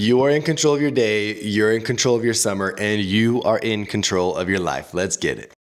You are in control of your day, you're in control of your summer, and you are in control of your life. Let's get it.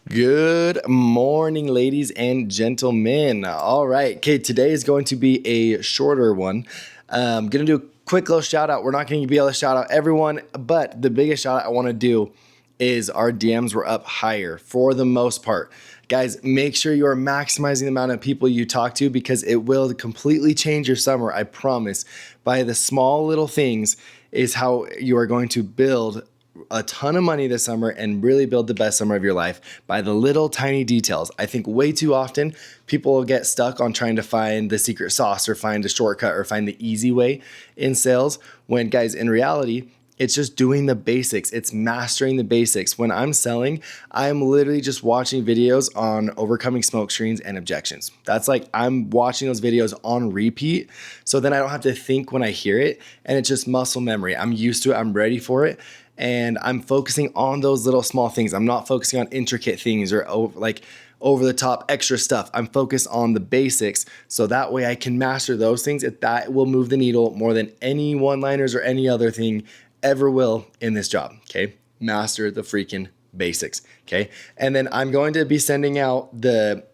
Good morning, ladies and gentlemen. All right. Okay, today is going to be a shorter one. I'm going to do a quick little shout out. We're not going to be able to shout out everyone, but the biggest shout out I want to do is our DMs were up higher for the most part. Guys, make sure you are maximizing the amount of people you talk to because it will completely change your summer. I promise. By the small little things is how you are going to build a ton of money this summer and really build the best summer of your life by the little tiny details. I think way too often people will get stuck on trying to find the secret sauce or find a shortcut or find the easy way in sales when, guys, in reality, it's just doing the basics. It's mastering the basics. When I'm selling, I'm literally just watching videos on overcoming smoke screens and objections. That's like I'm watching those videos on repeat. So then I don't have to think when I hear it. And it's just muscle memory. I'm used to it. I'm ready for it. And I'm focusing on those little small things. I'm not focusing on intricate things or over the top extra stuff. I'm focused on the basics. So that way I can master those things. That will move the needle more than any one-liners or any other thing ever will in this job. Okay. Master the freaking basics. Okay. And then I'm going to be sending out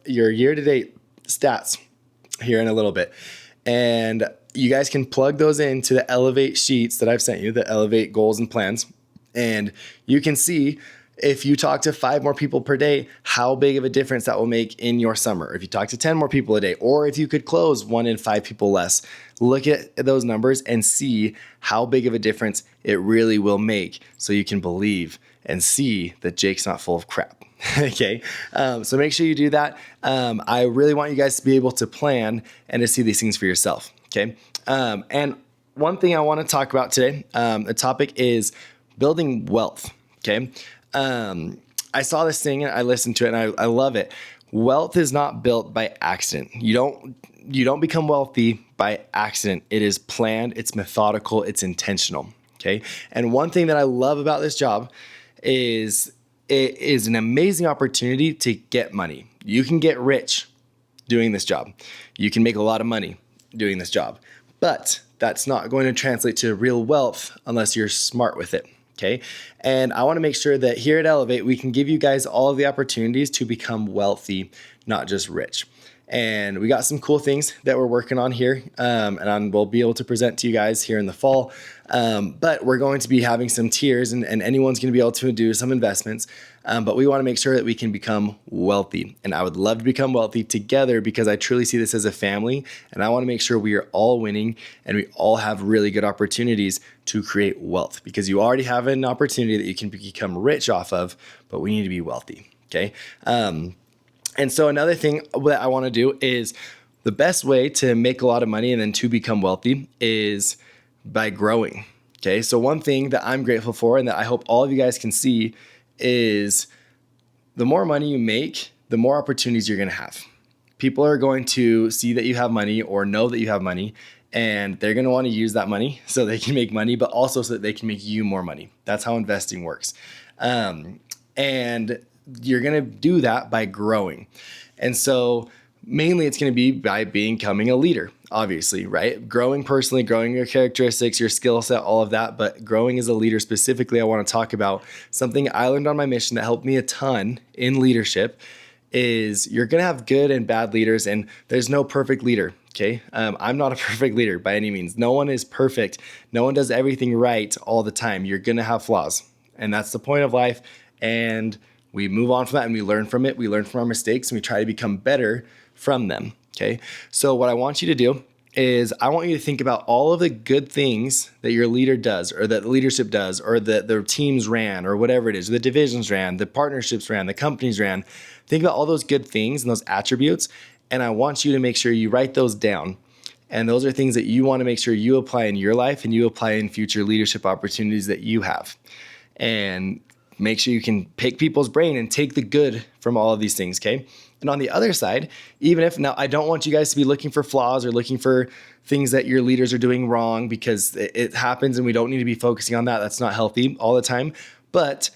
your year-to-date stats here in a little bit. And you guys can plug those into the Elevate sheets that I've sent you, the Elevate goals and plans. And you can see if you talk to 5 more people per day, how big of a difference that will make in your summer. If you talk to 10 more people a day, or if you could close 1 in 5 people less, look at those numbers and see how big of a difference it really will make so you can believe and see that Jake's not full of crap. Okay. So make sure you do that. I really want you guys to be able to plan and to see these things for yourself. Okay. And one thing I want to talk about today, the topic is building wealth. Okay. I saw this thing and I listened to it and I love it. Wealth is not built by accident. You don't become wealthy by accident. It is planned, it's methodical, it's intentional. Okay. And one thing that I love about this job is it is an amazing opportunity to get money. You can get rich doing this job. You can make a lot of money doing this job, but that's not going to translate to real wealth unless you're smart with it. Okay. And I want to make sure that here at Elevate, we can give you guys all of the opportunities to become wealthy, not just rich. And we got some cool things that we're working on here. And we'll be able to present to you guys here in the fall. But we're going to be having some tiers and anyone's going to be able to do some investments. But we want to make sure that we can become wealthy. And I would love to become wealthy together because I truly see this as a family. And I want to make sure we are all winning and we all have really good opportunities to create wealth because you already have an opportunity that you can become rich off of, but we need to be wealthy. Okay. And so another thing that I want to do is the best way to make a lot of money and then to become wealthy is by growing. Okay. So one thing that I'm grateful for and that I hope all of you guys can see is the more money you make, the more opportunities you're going to have. People are going to see that you have money or know that you have money, and they're going to want to use that money so they can make money, but also so that they can make you more money. That's how investing works. And you're going to do that by growing. And so mainly it's going to be by becoming a leader, obviously, right? Growing personally, growing your characteristics, your skill set, all of that. But growing as a leader specifically, I want to talk about something I learned on my mission that helped me a ton in leadership is you're going to have good and bad leaders, and there's no perfect leader. Okay. I'm not a perfect leader by any means. No one is perfect. No one does everything right all the time. You're going to have flaws, and that's the point of life. And we move on from that and we learn from it. We learn from our mistakes and we try to become better from them. Okay. So what I want you to do is I want you to think about all of the good things that your leader does or that the leadership does or that their teams ran or whatever it is, the divisions ran, the partnerships ran, the companies ran. Think about all those good things and those attributes. And I want you to make sure you write those down. And those are things that you want to make sure you apply in your life and you apply in future leadership opportunities that you have. And make sure you can pick people's brain and take the good from all of these things, okay? And on the other side, even if now I don't want you guys to be looking for flaws or looking for things that your leaders are doing wrong because it happens and we don't need to be focusing on that. That's not healthy all the time. But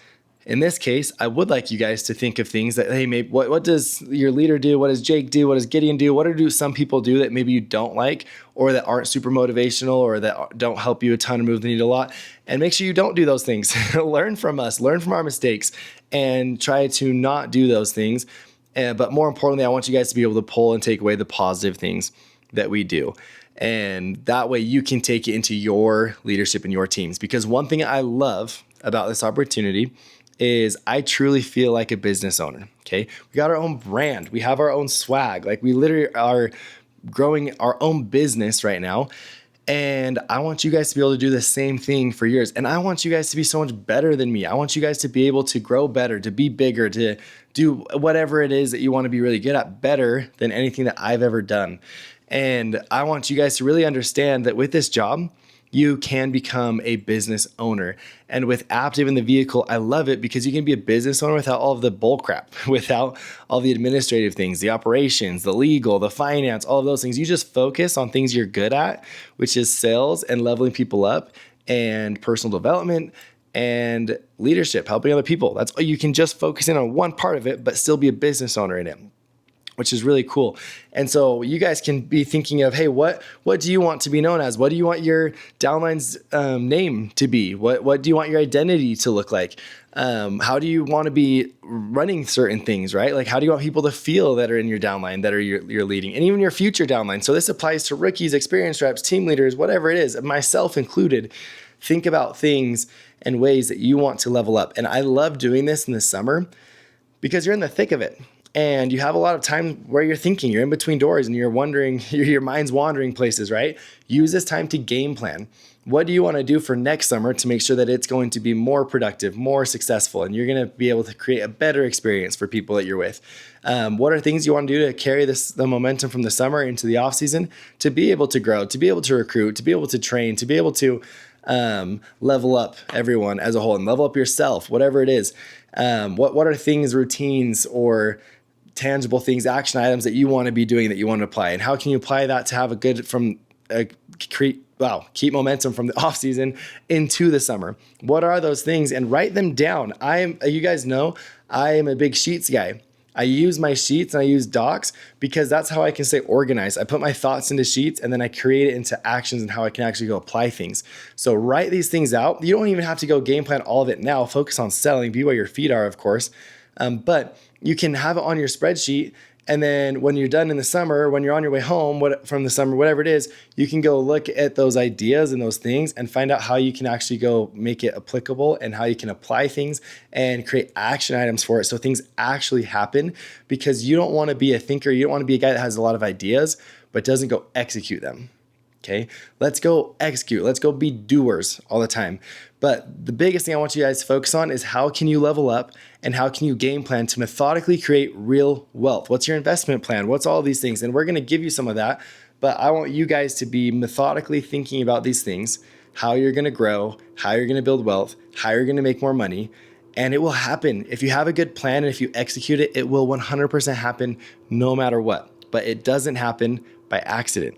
In this case, I would like you guys to think of things that, hey, maybe what does your leader do? What does Jake do? What does Gideon do? What do some people do that maybe you don't like, or that aren't super motivational, or that don't help you a ton and move the needle a lot? And make sure you don't do those things. Learn from us, learn from our mistakes, and try to not do those things. But more importantly, I want you guys to be able to pull and take away the positive things that we do. And that way you can take it into your leadership and your teams. Because one thing I love about this opportunity is I truly feel like a business owner. Okay. We got our own brand. We have our own swag. Like, we literally are growing our own business right now. And I want you guys to be able to do the same thing for yours. And I want you guys to be so much better than me. I want you guys to be able to grow better, to be bigger, to do whatever it is that you want to be really good at, better than anything that I've ever done. And I want you guys to really understand that with this job, you can become a business owner. And with Aptive in the vehicle, I love it because you can be a business owner without all of the bull crap, without all the administrative things, the operations, the legal, the finance, all of those things. You just focus on things you're good at, which is sales and leveling people up and personal development and leadership, helping other people. That's all. You can just focus in on one part of it, but still be a business owner in it, which is really cool. And so you guys can be thinking of, hey, what do you want to be known as? What do you want your downline's name to be? What do you want your identity to look like? How do you want to be running certain things, right? Like, how do you want people to feel that are in your downline, that are you're leading, and even your future downline? So this applies to rookies, experienced reps, team leaders, whatever it is, myself included. Think about things and ways that you want to level up. And I love doing this in the summer because you're in the thick of it. And you have a lot of time where you're thinking, you're in between doors and you're wondering, your mind's wandering places, right? Use this time to game plan. What do you want to do for next summer to make sure that it's going to be more productive, more successful, and you're going to be able to create a better experience for people that you're with? What are things you want to do to carry the momentum from the summer into the off season to be able to grow, to be able to recruit, to be able to train, to be able to level up everyone as a whole and level up yourself, whatever it is. What are things, routines, or tangible things, action items that you want to be doing, that you want to apply? And how can you apply that to have a good keep momentum from the off season into the summer? What are those things? And write them down. You guys know I am a big sheets guy. I use my sheets and I use docs because that's how I can stay organized. I put my thoughts into sheets and then I create it into actions and how I can actually go apply things. So write these things out. You don't even have to go game plan all of it now. Focus on selling, be where your feet are, of course. But you can have it on your spreadsheet. And then when you're done in the summer, when you're on your way home from the summer, whatever it is, you can go look at those ideas and those things and find out how you can actually go make it applicable and how you can apply things and create action items for it so things actually happen, because you don't want to be a thinker. You don't want to be a guy that has a lot of ideas but doesn't go execute them. Okay, let's go execute. Let's go be doers all the time. But the biggest thing I want you guys to focus on is how can you level up and how can you game plan to methodically create real wealth? What's your investment plan? What's all these things? And we're going to give you some of that, but I want you guys to be methodically thinking about these things, how you're going to grow, how you're going to build wealth, how you're going to make more money. And it will happen. If you have a good plan and if you execute it, it will 100% happen no matter what. But it doesn't happen by accident.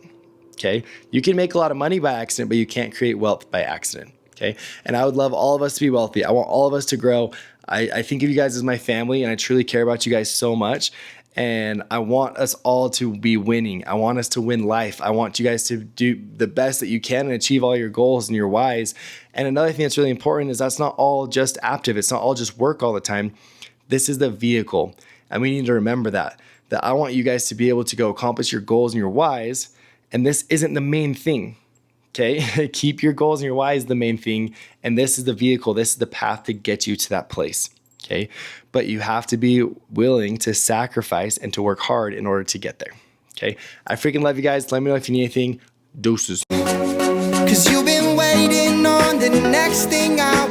Okay, you can make a lot of money by accident, but you can't create wealth by accident. Okay, and I would love all of us to be wealthy. I want all of us to grow. I think of you guys as my family, and I truly care about you guys so much. And I want us all to be winning. I want us to win life. I want you guys to do the best that you can and achieve all your goals and your whys. And another thing that's really important is that's not all just Aptive. It's not all just work all the time. This is the vehicle. And we need to remember that I want you guys to be able to go accomplish your goals and your whys. And this isn't the main thing, okay? Keep your goals and your whys the main thing. And this is the vehicle. This is the path to get you to that place, okay? But you have to be willing to sacrifice and to work hard in order to get there, okay? I freaking love you guys. Let me know if you need anything. Deuces. 'Cause you've been waiting on the next thing I